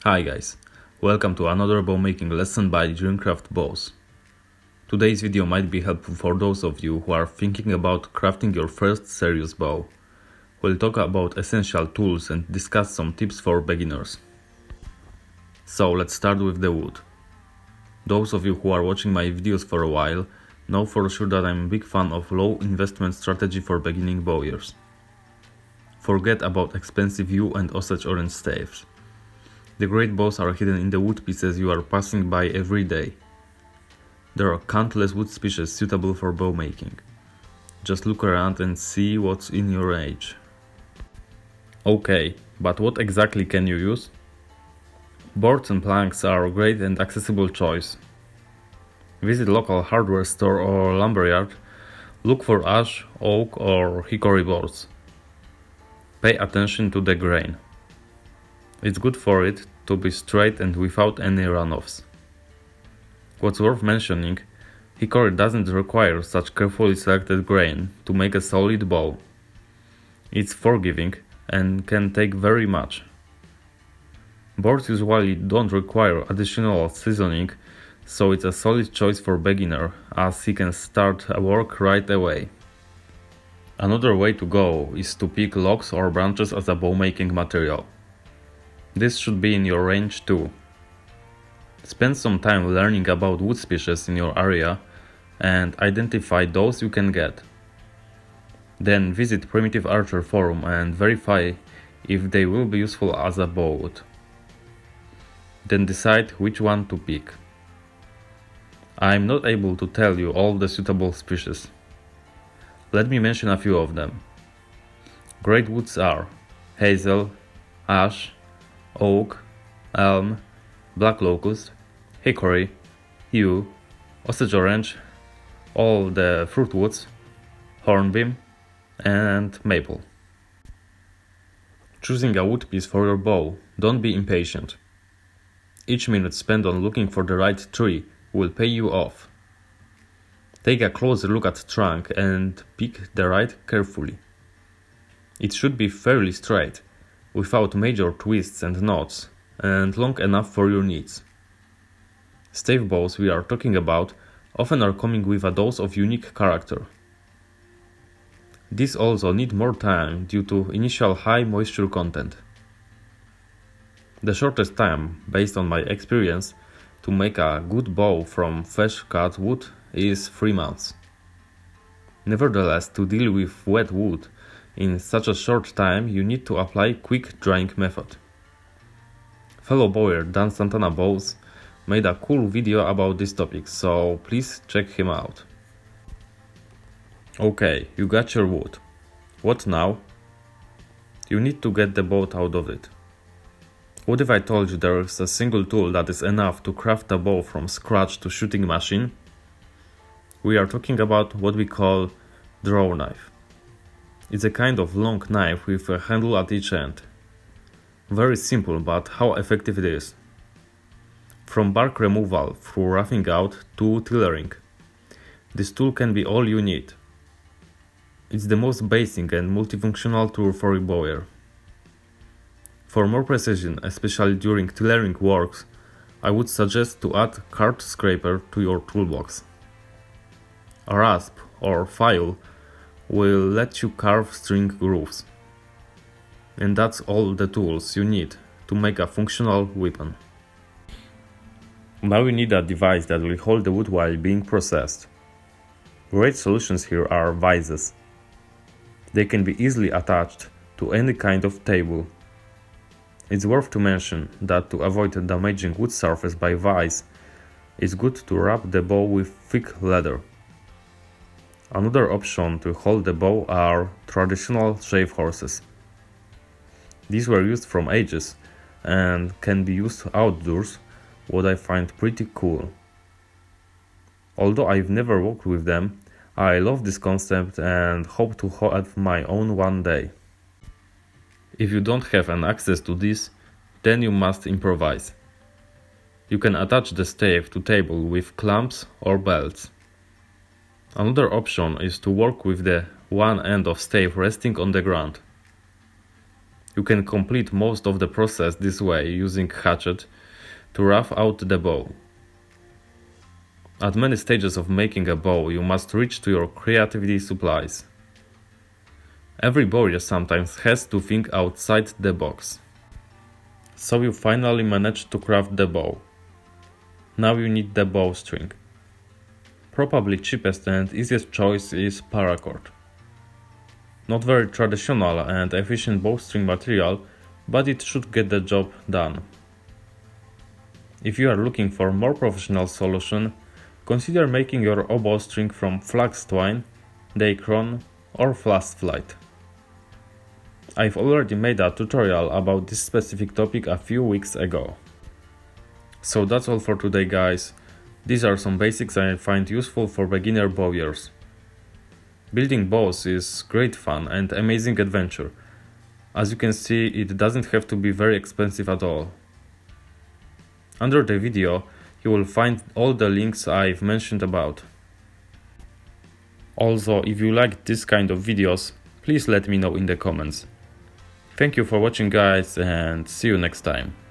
Hi guys, welcome to another bow making lesson by Dreamcraft Bows. Today's video might be helpful for those of you who are thinking about crafting your first serious bow. We'll talk about essential tools and discuss some tips for beginners. So let's start with the wood. Those of you who are watching my videos for a while know for sure that I'm a big fan of low investment strategy for beginning bowyers. Forget about expensive yew and Osage orange staves. The great bows are hidden in the wood pieces you are passing by every day. There are countless wood species suitable for bow making. Just look around and see what's in your range. Okay, but what exactly can you use? Boards and planks are a great and accessible choice. Visit local hardware store or lumberyard. Look for ash, oak or hickory boards. Pay attention to the grain. It's good for it to be straight and without any runoffs. What's worth mentioning, hickory doesn't require such carefully selected grain to make a solid bow. It's forgiving and can take very much. Boards usually don't require additional seasoning, so it's a solid choice for beginner as he can start work right away. Another way to go is to pick logs or branches as a bow making material. This should be in your range too. Spend some time learning about wood species in your area and identify those you can get. Then visit Primitive Archer forum and verify if they will be useful as a bow wood. Then decide which one to pick. I'm not able to tell you all the suitable species. Let me mention a few of them. Great woods are hazel, ash, oak, elm, black locust, hickory, yew, Osage orange, all the fruit woods, hornbeam, and maple. Choosing a wood piece for your bow, don't be impatient. Each minute spent on looking for the right tree will pay you off. Take a closer look at the trunk and pick the right carefully. It should be fairly straight, without major twists and knots, and long enough for your needs. Stave bows we are talking about often are coming with a dose of unique character. These also need more time due to initial high moisture content. The shortest time, based on my experience, to make a good bow from fresh cut wood is 3 months. Nevertheless, to deal with wet wood in such a short time, you need to apply quick drying method. Fellow bowyer Dan Santana Bows made a cool video about this topic, so please check him out. Okay, you got your wood. What now? You need to get the boat out of it. What if I told you there is a single tool that is enough to craft a bow from scratch to shooting machine? We are talking about what we call draw knife. It's a kind of long knife with a handle at each end. Very simple, but how effective it is. From bark removal through roughing out to tillering. This tool can be all you need. It's the most basic and multifunctional tool for a bowyer. For more precision, especially during tillering works, I would suggest to add cart scraper to your toolbox. A rasp or file will let you carve string grooves. And that's all the tools you need to make a functional weapon. Now you need a device that will hold the wood while being processed. Great solutions here are Vises. They can be easily attached to any kind of table. It's worth to mention that to avoid damaging wood surface by vise, it's good to wrap the bow with thick leather. Another option to hold the bow are traditional shave horses. These were used from ages and can be used outdoors, what I find pretty cool. Although I've never worked with them, I love this concept and hope to have my own one day. If you don't have an access to this, then you must improvise. You can attach the stave to table with clamps or belts. Another option is to work with the one end of stave resting on the ground. You can complete most of the process this way using hatchet to rough out the bow. At many stages of making a bow, you must reach to your creativity supplies. Every bowyer sometimes has to think outside the box. So you finally managed to craft the bow. Now you need the bowstring. Probably cheapest and easiest choice is paracord. Not very traditional and efficient bowstring material, but it should get the job done. If you are looking for a more professional solution, consider making your bowstring from flax twine, dacron or flax flight. I've already made a tutorial about this specific topic a few weeks ago. So that's all for today, guys. These are some basics I find useful for beginner bowyers. Building bows is great fun and amazing adventure. As you can see, it doesn't have to be very expensive at all. Under the video, you will find all the links I've mentioned about. Also, if you like this kind of videos, please let me know in the comments. Thank you for watching, guys, and see you next time.